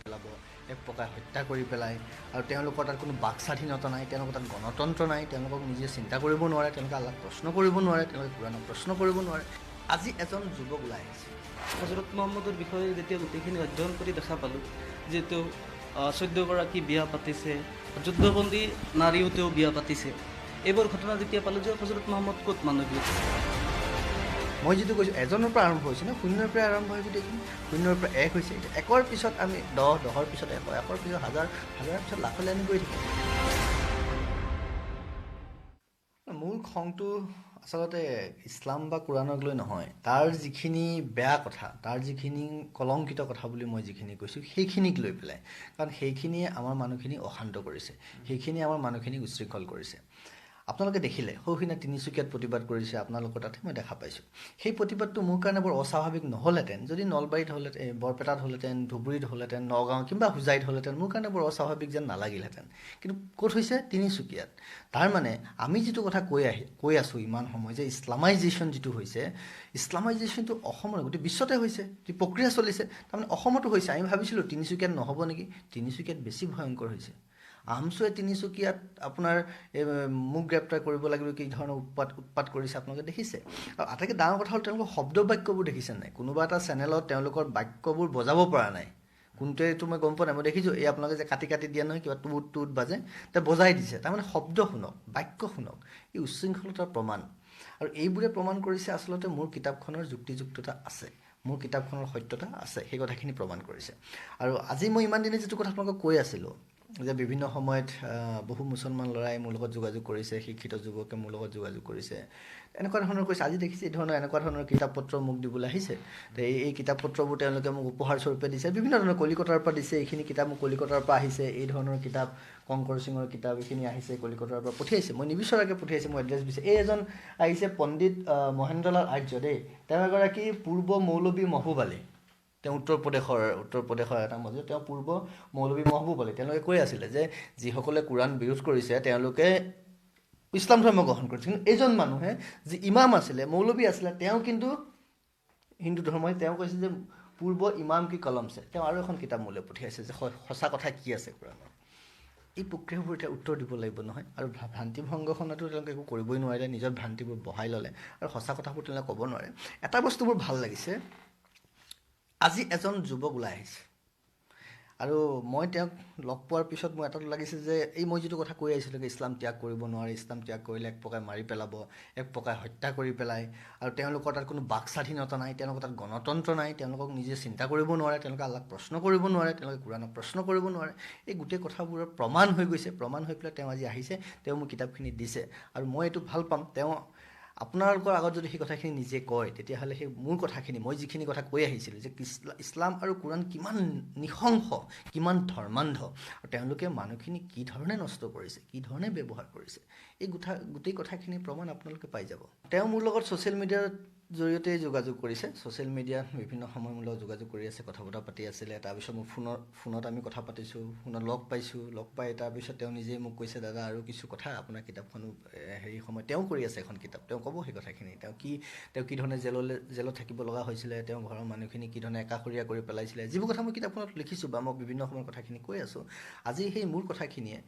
পেলাব, এক প্ৰকাৰ হত্যা কৰি পেলাই। আৰু তেওঁলোকৰ তাত কোনো বাক স্বাধীনতা নাই, তেওঁলোকৰ তাত গণতন্ত্ৰ নাই, তেওঁলোকক নিজে চিন্তা কৰিব নোৱাৰে, তেওঁলোকে আল্লাহক প্ৰশ্ন কৰিব নোৱাৰে, তেওঁলোকে কোৰাণক প্ৰশ্ন কৰিব নোৱাৰে। আজি এজন যুৱক ওলাই আহিছে। হজৰত মহম্মদৰ বিষয়ে যেতিয়া গোটেইখিনি অধ্যয়ন কৰি দেখা পালোঁ, যিহেতু 14গৰাকী বিয়া পাতিছে, যুদ্ধবন্দী নাৰীও তেওঁ বিয়া পাতিছে, এইবোৰ ঘটনা যেতিয়া পালোঁ যে হজৰত মহম্মদ ক'ত মানৱীয়। মই যিটো কৈছোঁ, এজনৰ পৰা আৰম্ভ হৈছে ন, শূন্যৰ পৰা আৰম্ভ হৈ গোটেইখিনি শূন্যৰ পৰা এক হৈছে। এতিয়া একৰ পিছত আমি 10, 10ৰ পিছত 100, 100ৰ পিছত 1000, 1000ৰ পিছত লাখলৈ আমি গৈ থাকিম। মূল খংটো আচলতে ইছলাম বা কোৰাণক লৈ নহয়, তাৰ যিখিনি বেয়া কথা, তাৰ যিখিনি কলংকিত কথা বুলি মই যিখিনি কৈছোঁ, সেইখিনিক লৈ পেলাই। কাৰণ সেইখিনিয়ে আমাৰ মানুহখিনিক অশান্ত কৰিছে, সেইখিনিয়ে আমাৰ মানুহখিনিক উচ্ছৃংখল কৰিছে। আপোনালোকে দেখিলে সৌসিনা তিনিচুকীয়াত প্ৰতিবাদ কৰিছে, আপোনালোকৰ তাতে মই দেখা পাইছোঁ। সেই প্ৰতিবাদটো মোৰ কাৰণে বৰ অস্বাভাৱিক নহ'লহেঁতেন যদি নলবাৰীত হ'লহেঁতেন, বৰপেটাত হ'লহেঁতেন, ধুবুৰীত হ'লহেঁতেন, নগাঁও কিংবা হোজাইত হ'লহেঁতেন, মোৰ কাৰণে বৰ অস্বাভাৱিক যেন নালাগিলহেঁতেন। কিন্তু ক'ত হৈছে? তিনিচুকীয়াত। তাৰ মানে আমি যিটো কথা কৈ আছোঁ ইমান সময়, যে ইছলামাইজেশ্যন যিটো হৈছে, ইছলামাইজেশ্যনটো অসমৰ গোটেই বিশ্বতে হৈছে, যি প্ৰক্ৰিয়া চলিছে, তাৰমানে অসমতো হৈছে। আমি ভাবিছিলোঁ তিনিচুকীয়াত নহ'ব নেকি, তিনিচুকীয়াত বেছি ভয়ংকৰ হৈছে। আহমছুৱে তিনিচুকীয়াত আপোনাৰ মোক গ্ৰেপ্তাৰ কৰিব লাগিব কি ধৰণৰ উৎপাত কৰিছে আপোনালোকে দেখিছে। আৰু আটাইতকৈ ডাঙৰ কথা হ'ল তেওঁলোকৰ শব্দ বাক্যবোৰ দেখিছে নাই। কোনোবা এটা চেনেলত তেওঁলোকৰ বাক্যবোৰ বজাব পৰা নাই, কোনটোৱেতো মই গম পোৱা নাই। মই দেখিছোঁ এই আপোনালোকে যে কাটি কাটি দিয়া নহয়, কিবা টুট বাজে, তে বজাই দিছে। তাৰমানে শব্দ শুনক, বাক্য শুনক, এই উচ্ছৃংখলতাৰ প্ৰমাণ। আৰু এইবোৰে প্ৰমাণ কৰিছে আচলতে মোৰ কিতাপখনৰ যুক্তিযুক্ততা আছে, মোৰ কিতাপখনৰ সত্যতা আছে, সেই কথাখিনি প্ৰমাণ কৰিছে। আৰু আজি মই ইমান দিনে যিটো কথা আপোনালোকক কৈ আছিলোঁ, যে বিভিন্ন সময়ত বহু মুছলমান ল'ৰাই মোৰ লগত যোগাযোগ কৰিছে, শিক্ষিত যুৱকে মোৰ লগত যোগাযোগ কৰিছে, এনেকুৱা ধৰণৰ কৰিছে। আজি দেখিছে এই ধৰণৰ এনেকুৱা ধৰণৰ কিতাপ পত্ৰ মোক দিবলৈ আহিছে। তো এই কিতাপ পত্ৰবোৰ তেওঁলোকে মোক উপহাৰ স্বৰূপে দিছে, বিভিন্ন ধৰণৰ কলিকতাৰ পৰা দিছে। এইখিনি কিতাপ মোক কলিকতাৰ পৰা আহিছে, এই ধৰণৰ কিতাপ কংকৰ সিঙৰ কিতাপ এইখিনি আহিছে কলিকতাৰ পৰা পঠিয়াইছে। মই নিবিচৰাকৈ পঠিয়াইছে, মই এড্ৰেছ দিছে। এই এজন আহিছে পণ্ডিত মহেন্দ্ৰলাল আৰ্য দেই, তেওঁ এগৰাকী পূৰ্ব মৌলবী মহবুব আলী, তেওঁ উত্তৰ প্ৰদেশৰ এটা মছজিদ, তেওঁ পূৰ্ব মৌলবী মহবুব আলী। তেওঁলোকে কৈ আছিলে যে যিসকলে কোৰাণ বিৰোধ কৰিছে তেওঁলোকে ইছলাম ধৰ্ম গ্ৰহণ কৰিছে, কিন্তু এইজন মানুহে যি ইমাম আছিলে, মৌলবী আছিলে, তেওঁ কিন্তু হিন্দু ধৰ্মই। তেওঁ কৈছে যে পূৰ্ব ইমাম কি কলমছে। তেওঁ আৰু এখন কিতাপ মোলৈ পঠিয়াইছে যে সঁচা কথা কি আছে কোৰাণৰ। এই প্ৰক্ৰিয়াবোৰ এতিয়া উত্তৰ দিব লাগিব নহয়। আৰু ভ্ৰান্তি ভংগখনতো তেওঁলোকে একো কৰিবই নোৱাৰিলে, নিজৰ ভ্ৰান্তিবোৰ বহাই ল'লে, আৰু সঁচা কথাবোৰ তেওঁলোকে ক'ব নোৱাৰে। এটা বস্তু মোৰ ভাল লাগিছে, আজি এজন যুৱক ওলাই আহিছে। আৰু মই তেওঁক লগ পোৱাৰ পিছত মোৰ এটাত লাগিছে যে এই মই যিটো কথা কৈ আহিছিলোঁ যে ইছলাম ত্যাগ কৰিব নোৱাৰে, ইছলাম ত্যাগ কৰিলে এক প্ৰকাৰ মাৰি পেলাব, এক প্ৰকাৰ হত্যা কৰি পেলাই, আৰু তেওঁলোকৰ তাত কোনো বাক স্বাধীনতা নাই, তেওঁলোকৰ তাত গণতন্ত্ৰ নাই, তেওঁলোকক নিজে চিন্তা কৰিব নোৱাৰে, তেওঁলোকে আল্লাহক প্ৰশ্ন কৰিব নোৱাৰে, তেওঁলোকে কোৰাণক প্ৰশ্ন কৰিব নোৱাৰে। এই গোটেই কথাবোৰৰ প্ৰমাণ হৈ গৈছে। প্ৰমাণ হৈ পেলাই তেওঁ আজি আহিছে, তেওঁ মোক কিতাপখিনি দিছে। আৰু মই এইটো ভাল পাম, তেওঁ আপোনালোকৰ আগত যদি সেই কথাখিনি নিজে কয়, তেতিয়াহ'লে সেই মোৰ কথাখিনি, মই যিখিনি কথা কৈ আহিছিলোঁ যে ইছলাম আৰু কোৰাণ কিমান নৃশংস, কিমান ধৰ্মান্ধ, আৰু তেওঁলোকে মানুহখিনি কি ধৰণে নষ্ট কৰিছে, কি ধৰণে ব্যৱহাৰ কৰিছে, এই গোটেই কথাখিনি প্ৰমাণ আপোনালোকে পাই যাব। তেওঁ মোৰ লগত ছ'চিয়েল মিডিয়াৰ জৰিয়তে যোগাযোগ কৰিছে, ছ'চিয়েল মিডিয়াত বিভিন্ন সময় মোৰ লগত যোগাযোগ কৰি আছে, কথা বতৰা পাতি আছিলে। তাৰপিছত মোৰ ফোনত আমি কথা পাতিছোঁ, ফোনত লগ পাইছোঁ। লগ পাই তাৰপিছত তেওঁ নিজেই মোক কৈছে, দাদা আৰু কিছু কথা, আপোনাৰ কিতাপখনো হেৰি সময় তেওঁ কৰি আছে এখন কিতাপ, তেওঁ ক'ব সেই কথাখিনি। তেওঁ কি ধৰণে জেলত থাকিব লগা হৈছিলে, তেওঁ ঘৰৰ মানুহখিনি কি ধৰণে একাষৰীয়া কৰি পেলাইছিলে, যিবোৰ কথা মই কিতাপখনত লিখিছোঁ বা মই বিভিন্ন সময়ত কথাখিনি কৈ আছোঁ। আজি সেই মূল কথাখিনিয়ে,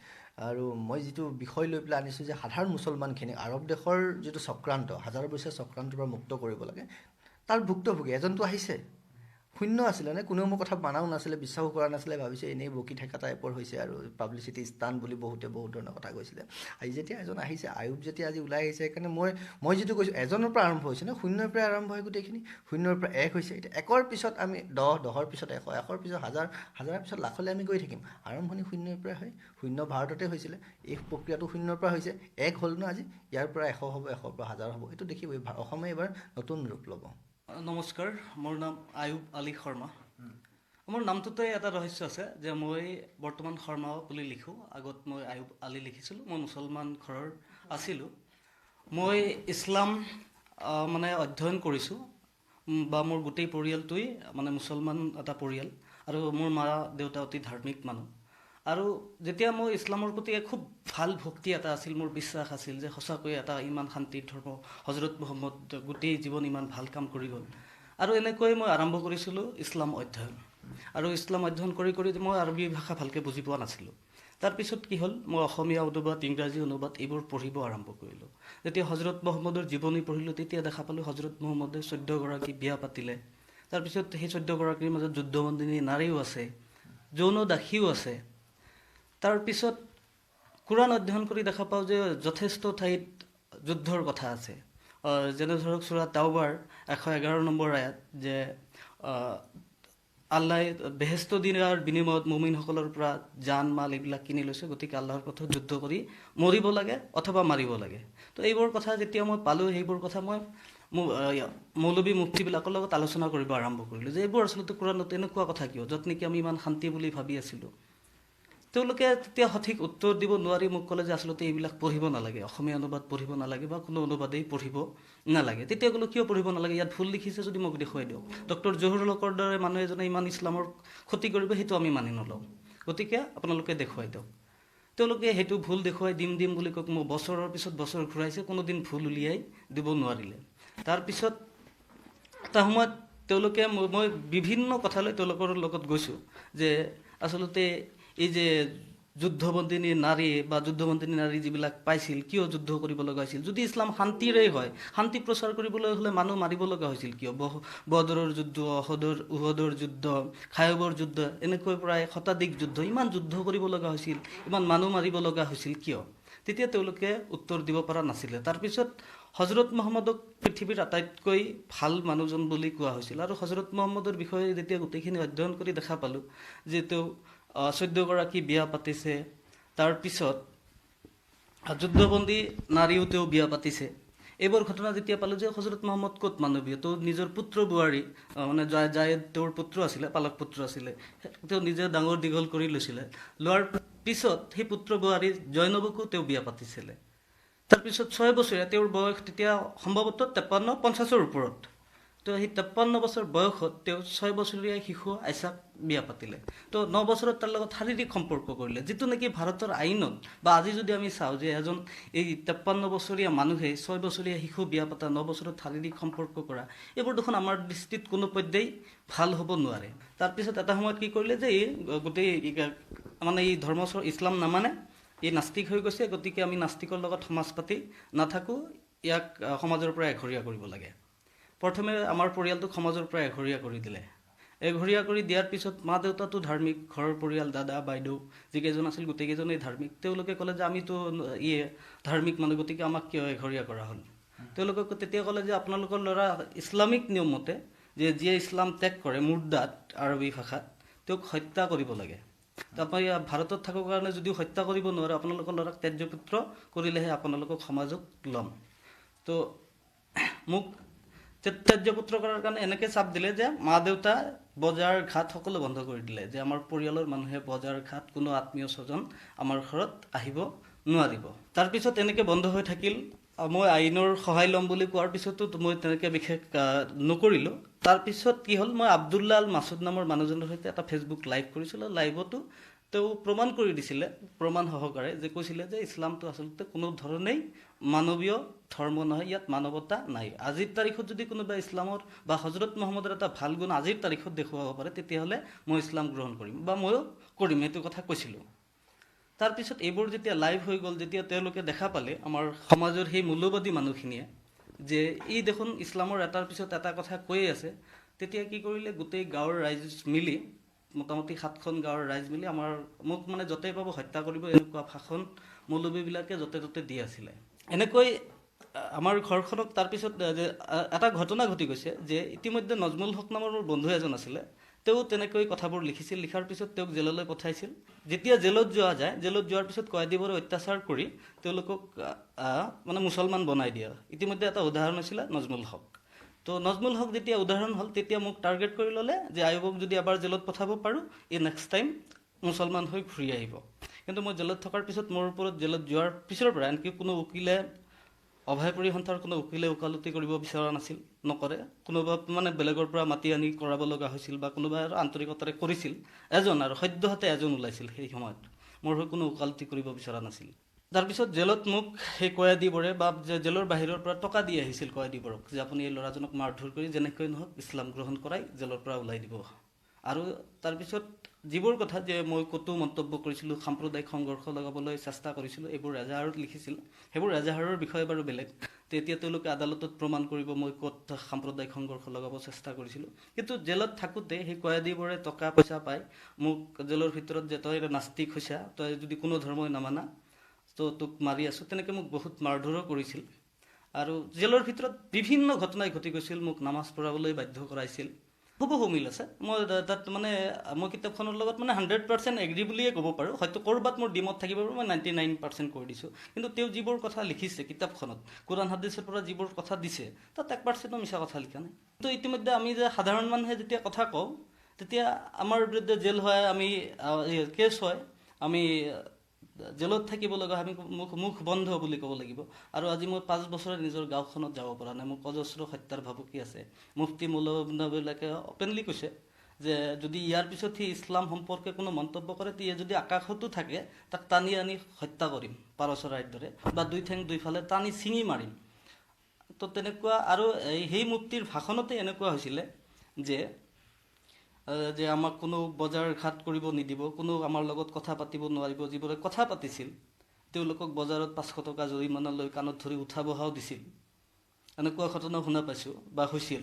আৰু মই যিটো বিষয় লৈ পেলাই আনিছোঁ যে সাধাৰণ মুছলমানখিনি আৰৱ দেশৰ যিটো চক্ৰান্ত, হাজাৰ বছৰীয়া চক্ৰান্তৰ পৰা মুক্ত কৰিব লাগে, তাৰ ভুক্তভোগী এজনটো আহিছে। শূন্য আছিলে নে, কোনেও মোৰ কথা মানাও নাছিলে, বিশ্বাসো কৰা নাছিলে, ভাবিছে এনেই বকি থকা টাইপৰ হৈছে, আৰু পাব্লিচিটি ষ্টান বুলি বহুত ধৰণৰ কথা কৈছিলে। আজি যেতিয়া এজন আহিছে, আয়ুব যেতিয়া আজি ওলাই আহিছে, সেইকাৰণে মই যিটো কৈছোঁ, এজনৰ পৰা আৰম্ভ হৈছে ন, শূন্যৰ পৰা আৰম্ভ হৈ গোটেইখিনি শূন্যৰ পৰা এক হৈছে। এতিয়া একৰ পিছত আমি 10, 10ৰ পিছত 100, 100ৰ পিছত 1000, 1000ৰ পিছত লাখলৈ আমি গৈ থাকিম। আৰম্ভণি শূন্যৰ পৰা হয়, শূন্য ভাৰততে হৈছিলে, এই প্ৰক্ৰিয়াটো শূন্যৰ পৰা হৈছে, এক হ'ল ন আজি, ইয়াৰ পৰা 100 হ'ব, 100ৰ পৰা 1000 হ'ব। এইটো দেখিবই, অসমে এইবাৰ নতুন ৰূপ ল'ব। নমস্কাৰ, মোৰ নাম আয়ুব আলী শৰ্মা। মোৰ নামটোতে এটা ৰহস্য আছে যে মই বৰ্তমান শৰ্মা বুলি লিখোঁ, আগত মই আয়ুব আলী লিখিছিলোঁ। মই মুছলমান ঘৰৰ আছিলোঁ। মই ইছলাম মানে অধ্যয়ন কৰিছোঁ, বা মোৰ গোটেই পৰিয়ালটোৱেই মানে মুছলমান এটা পৰিয়াল, আৰু মোৰ মা দেউতা অতি ধাৰ্মিক মানুহ। আৰু যেতিয়া মই ইছলামৰ প্ৰতি খুব ভাল ভক্তি এটা আছিল, মোৰ বিশ্বাস আছিল যে সঁচাকৈয়ে এটা ইমান শান্তিৰ ধৰ্ম, হজৰত মহম্মদ গোটেই জীৱন ইমান ভাল কাম কৰি গ'ল, আৰু এনেকৈ মই আৰম্ভ কৰিছিলোঁ ইছলাম অধ্যয়ন। আৰু ইছলাম অধ্যয়ন কৰি কৰি মই আৰবী ভাষা ভালকৈ বুজি পোৱা নাছিলোঁ। তাৰপিছত কি হ'ল, মই অসমীয়া অনুবাদ, ইংৰাজী অনুবাদ এইবোৰ পঢ়িব আৰম্ভ কৰিলোঁ। যেতিয়া হজৰত মহম্মদৰ জীৱনী পঢ়িলোঁ, তেতিয়া দেখা পালোঁ হজৰত মহম্মদে 14গৰাকী বিয়া পাতিলে। তাৰপিছত সেই 14গৰাকীৰ মাজত যুদ্ধবন্দিনী নাৰীও আছে, যৌন দাসীও আছে। তাৰপিছত কোৰাণ অধ্যয়ন কৰি দেখা পাওঁ যে যথেষ্ট ঠাইত যুদ্ধৰ কথা আছে। যেনে ধৰক সূৰা তাওবাৰ 111 নম্বৰ আয়াত যে আল্লাই বেহেস্ত দিনাৰ বিনিময়ত মুমিনসকলৰ পৰা জান মাল এইবিলাক কিনি লৈছে, গতিকে আল্লাহৰ পথত যুদ্ধ কৰি মৰিব লাগে অথবা মাৰিব লাগে। তো এইবোৰ কথা যেতিয়া মই পালোঁ, সেইবোৰ কথা মই মৌলবী মুফতিবিলাকৰ লগত আলোচনা কৰিব আৰম্ভ কৰিলোঁ যে এইবোৰ আচলতে কোৰাণত এনেকুৱা কথা কিয়, য'ত নেকি আমি ইমান শান্তি বুলি ভাবি আছিলোঁ। তেওঁলোকে তেতিয়া সঠিক উত্তৰ দিব নোৱাৰি মোক ক'লে যে আচলতে এইবিলাক পঢ়িব নালাগে, অসমীয়া অনুবাদ পঢ়িব নালাগে বা কোনো অনুবাদেই পঢ়িব নালাগে। তেতিয়া ক'লো কিয় পঢ়িব নালাগে, ইয়াত ভুল লিখিছে যদি মোক দেখুৱাই দিয়ক। ডক্টৰ জহুৰুল হকৰ দৰে মানুহ এজনে ইমান ইছলামৰ ক্ষতি কৰিব, সেইটো আমি মানি নলওঁ, গতিকে আপোনালোকে দেখুৱাই দিয়ক। তেওঁলোকে সেইটো ভুল দেখুৱাই দিম বুলি কৈ মোক বছৰৰ পিছত বছৰ ঘূৰাইছে, কোনোদিন ভুল উলিয়াই দিব নোৱাৰিলে। তাৰপিছত এটা সময়ত তেওঁলোকে মই বিভিন্ন কথালৈ তেওঁলোকৰ লগত গৈছোঁ যে আচলতে এই যে যুদ্ধবন্দিনী নাৰী বা যুদ্ধবন্দিনী নাৰী যিবিলাক পাইছিল, কিয় যুদ্ধ কৰিব লগা হৈছিল? যদি ইছলাম শান্তিৰে হয়, শান্তি প্ৰচাৰ কৰিবলৈ হ'লে মানুহ মাৰিব লগা হৈছিল কিয়? বদৰৰ যুদ্ধ, উহদৰ যুদ্ধ, খায়বৰ যুদ্ধ, এনেকৈ প্ৰায় শতাধিক যুদ্ধ, ইমান যুদ্ধ কৰিব লগা হৈছিল, ইমান মানুহ মাৰিব লগা হৈছিল কিয়? তেতিয়া তেওঁলোকে উত্তৰ দিব পৰা নাছিলে। তাৰপিছত হজৰত মহম্মদক পৃথিৱীৰ আটাইতকৈ ভাল মানুহজন বুলি কোৱা হৈছিল। আৰু হজৰত মহম্মদৰ বিষয়ে যেতিয়া গোটেইখিনি অধ্যয়ন কৰি দেখা পালোঁ যে তেওঁ 14গৰাকী বিয়া পাতিছে, তাৰপিছত যুদ্ধবন্দী নাৰীও তেওঁ বিয়া পাতিছে। এইবোৰ ঘটনা যেতিয়া পালোঁ যে হজৰত মহম্মদ ক'ত মানৱীয়, তেওঁ নিজৰ পুত্ৰ বোৱাৰী মানে যাই তেওঁৰ পুত্ৰ আছিলে, পালক পুত্ৰ আছিলে, তেওঁ নিজে ডাঙৰ দীঘল কৰি লৈছিলে। লোৱাৰ পিছত সেই পুত্ৰ বোৱাৰী জয়নবকো তেওঁ বিয়া পাতিছিলে। তাৰপিছত 6 বছৰীয়া, তেওঁৰ বয়স তেতিয়া সম্ভৱতঃ 53-50ৰ ওপৰত। তো সেই 53 বছৰ বয়সত তেওঁ 6 বছৰীয়া শিশু আইচাক বিয়া পাতিলে। তো 9 বছৰত তাৰ লগত শাৰীৰিক সম্পৰ্ক কৰিলে, যিটো নেকি ভাৰতৰ আইনত বা আজি যদি আমি চাওঁ যে এজন এই 53 বছৰীয়া মানুহে 6 বছৰীয়া শিশু বিয়া পতা, 9 বছৰত শাৰীৰিক সম্পৰ্ক কৰা, এইবোৰ দেখোন আমাৰ দৃষ্টিত কোনো পৰ্যায় ভাল হ'ব নোৱাৰে। তাৰপিছত এটা সময়ত কি কৰিলে যে এই গোটেই মানে এই ধৰ্ম ইছলাম নামানে, এই নাস্তিক হৈ গৈছে, গতিকে আমি নাস্তিকৰ লগত সমাজ পাতি নাথাকোঁ, ইয়াক সমাজৰ পৰা এঘৰীয়া কৰিব লাগে। প্ৰথমে আমাৰ পৰিয়ালটোক সমাজৰ পৰা এঘৰীয়া কৰি দিলে। এঘৰীয়া কৰি দিয়াৰ পিছত মা দেউতাটো ধাৰ্মিক, ঘৰৰ পৰিয়াল দাদা বাইদেউ যিকেইজন আছিল গোটেইকেইজনেই ধাৰ্মিক। তেওঁলোকে ক'লে যে আমিতো ধাৰ্মিক মানুহ, গতিকে আমাক কিয় এঘৰীয়া কৰা হ'ল? তেওঁলোকে তেতিয়া ক'লে যে আপোনালোকৰ ল'ৰা ইছলামিক নিয়ম মতে যে যিয়ে ইছলাম ত্যাগ কৰে, মুৰ্দাত আৰবী ভাষাত, তেওঁক হত্যা কৰিব লাগে। তাৰপৰা ভাৰতত থকাৰ কাৰণে যদিও হত্যা কৰিব নোৱাৰে, আপোনালোকৰ ল'ৰাক ত্যায্যপুত্ৰ কৰিলেহে আপোনালোকক সমাজক ল'ম। তো মোক ত্যায্যপুত্ৰ কৰাৰ কাৰণে এনেকৈ চাপ দিলে যে মা দেউতা বজাৰ ঘাট সকলো বন্ধ কৰি দিলে, যে আমাৰ পৰিয়ালৰ মানুহে বজাৰ ঘাট, কোনো আত্মীয় স্বজন আমাৰ ঘৰত আহিব নোৱাৰিব। তাৰপিছত এনেকৈ বন্ধ হৈ থাকিল। মই আইনৰ সহায় ল'ম বুলি কোৱাৰ পিছতো মই তেনেকৈ বিশেষ নকৰিলোঁ। তাৰপিছত কি হ'ল, মই আব্দুল্লাহ আল মাছুদ নামৰ মানুহজনৰ সৈতে এটা ফেচবুক লাইভ কৰিছিলোঁ। লাইভতো তেওঁ প্ৰমাণ কৰি দিছিলে, প্ৰমাণ সহকাৰে, যে কৈছিলে যে ইছলামটো আচলতে কোনো ধৰণেই মানৱীয় ধৰ্ম নহয়, ইয়াত মানৱতা নাই। আজিৰ তাৰিখত যদি কোনোবা ইছলামৰ বা হজৰত মহম্মদৰ এটা ভাল গুণ আজিৰ তাৰিখত দেখুৱাব পাৰে, তেতিয়াহ'লে মই ইছলাম গ্ৰহণ কৰিম বা ময়ো কৰিম, এইটো কথা কৈছিলোঁ। তাৰপিছত এইবোৰ যেতিয়া লাইভ হৈ গ'ল, যেতিয়া তেওঁলোকে দেখা পালে আমাৰ সমাজৰ সেই মূল্যবাদী মানুহখিনিয়ে যে ই দেখোন ইছলামৰ এটাৰ পিছত এটা কথা কৈয়ে আছে, তেতিয়া কি কৰিলে, গোটেই গাঁৱৰ ৰাইজ মিলি, মোটামুটি 7খন গাঁৱৰ ৰাইজ মিলি মোক মানে য'তেই পাব হত্যা কৰিব, এনেকুৱা ভাষণ মৌলবীবিলাকে য'তে ত'তে দি আছিলে। এনেকৈ আমাৰ ঘৰখনক তাৰপিছত এটা ঘটনা ঘটি গৈছে যে ইতিমধ্যে নজমুল হক নামৰ মোৰ বন্ধু এজন আছিলে, তেওঁ তেনেকৈ কথাবোৰ লিখিছিল। লিখাৰ পিছত তেওঁক জেললৈ পঠাইছিল। যেতিয়া জেলত যোৱা যায়, জেলত যোৱাৰ পিছত কয়দীবোৰে অত্যাচাৰ কৰি তেওঁলোকক মানে মুছলমান বনাই দিয়ে। ইতিমধ্যে এটা উদাহৰণ আছিলে নজমুল হক। তো নজমুল হক যেতিয়া উদাহৰণ হ'ল, তেতিয়া মোক টাৰ্গেট কৰি ল'লে যে আইবক যদি এবাৰ জেলত পঠাব পাৰোঁ, ই নেক্সট টাইম মুছলমান হৈ ঘূৰি আহিব। কিন্তু মই জেলত থকাৰ পিছত মোৰ ওপৰত জেলত যোৱাৰ পিছৰ পৰা আনকি কোনো উকিলে, অভয়পুৰী সন্থাৰ কোনো উকিলে ওকালতি কৰিব বিচৰা নাছিল, নকৰে। কোনোবা মানে বেলেগৰ পৰা মাতি আনি কৰাব লগা হৈছিল বা কোনোবাই আৰু আন্তৰিকতাৰে কৰিছিল। এজন আৰু সদ্যহতে এজন ওলাইছিল সেই সময়ত, মোৰ হৈ কোনো ওকালতি কৰিব বিচৰা নাছিল। তাৰপিছত জেলত মোক সেই কয়েদীবোৰে বা জেলৰ বাহিৰৰ পৰা টকা দি আহিছিল কয়েদীবোৰক যে আপুনি এই ল'ৰাজনক মাৰধৰ কৰি যেনেকৈ নহওক ইছলাম গ্ৰহণ কৰাই জেলৰ পৰা ওলাই দিব। আৰু তাৰপিছত যিবোৰ কথা যে মই ক'তো মন্তব্য কৰিছিলোঁ, সাম্প্ৰদায়িক সংঘৰ্ষ লগাবলৈ চেষ্টা কৰিছিলোঁ, এইবোৰ এজাহাৰত লিখিছিল। সেইবোৰ এজাহাৰৰ বিষয়ে বাৰু বেলেগ, তেতিয়া তেওঁলোকে আদালতত প্ৰমাণ কৰিব মই ক'ত সাম্প্ৰদায়িক সংঘৰ্ষ লগাব চেষ্টা কৰিছিলোঁ। কিন্তু জেলত থাকোঁতে সেই কয়েদীবোৰে টকা পইচা পাই মোক জেলৰ ভিতৰত যে তই নাস্তিক হৈছা, তই যদি কোনো ধৰ্মই নামানা তো তোক মাৰি আছোঁ, তেনেকৈ মোক বহুত মাৰধৰো কৰিছিল। আৰু জেলৰ ভিতৰত বিভিন্ন ঘটনাই ঘটি গৈছিল, মোক নামাজ পঢ়াবলৈ বাধ্য কৰাইছিল। হুবহু মিল আছে। মই তাত মানে মই কিতাপখনৰ লগত মানে 100% এগ্ৰী বুলিয়ে ক'ব পাৰোঁ। হয়তো ক'ৰবাত মোৰ ডিমত থাকিব পাৰোঁ, মই 99% কৰি দিছোঁ। কিন্তু তেওঁ যিবোৰ কথা লিখিছে কিতাপখনত, কোৰাণ হাদিছৰ পৰা যিবোৰ কথা দিছে, তাত 1%ও মিছা কথা লিখা নাই। তো ইতিমধ্যে আমি যে সাধাৰণ মানুহে যেতিয়া কথা কওঁ, তেতিয়া আমাৰ বিৰুদ্ধে জেল হয়, আমি কেছ হয়, আমি জেলত থাকিব লগা, আমি মুখ বন্ধ বুলি ক'ব লাগিব। আৰু আজি মই 5 বছৰে নিজৰ গাঁওখনত যাব পৰা নাই। মোক অজস্ৰ হত্যাৰ ভাবুকি আছে। মুফতি মৌলবীবিলাকে অপেনলি কৈছে যে যদি ইয়াৰ পিছত সি ইছলাম সম্পৰ্কে কোনো মন্তব্য কৰে, তেতিয়া যদি আকাশতো থাকে তাক টানি আনি হত্যা কৰিম পাৰ চৰাইৰ দৰে, বা দুই ঠেং দুইফালে টানি ছিঙি মাৰিম। তো তেনেকুৱা। আৰু সেই মুফতিৰ ভাষণতে এনেকুৱা হৈছিলে যে আমাক কোনো বজাৰ ঘাট কৰিব নিদিব, কোনো আমাৰ লগত কথা পাতিব নোৱাৰিব। যিবোৰে কথা পাতিছিল তেওঁলোকক বজাৰত 500 টকা জৰিমনা লৈ কাণত ধৰি উঠা বহাও দিছিল। এনেকুৱা ঘটনা শুনা পাইছোঁ বা হৈছিল।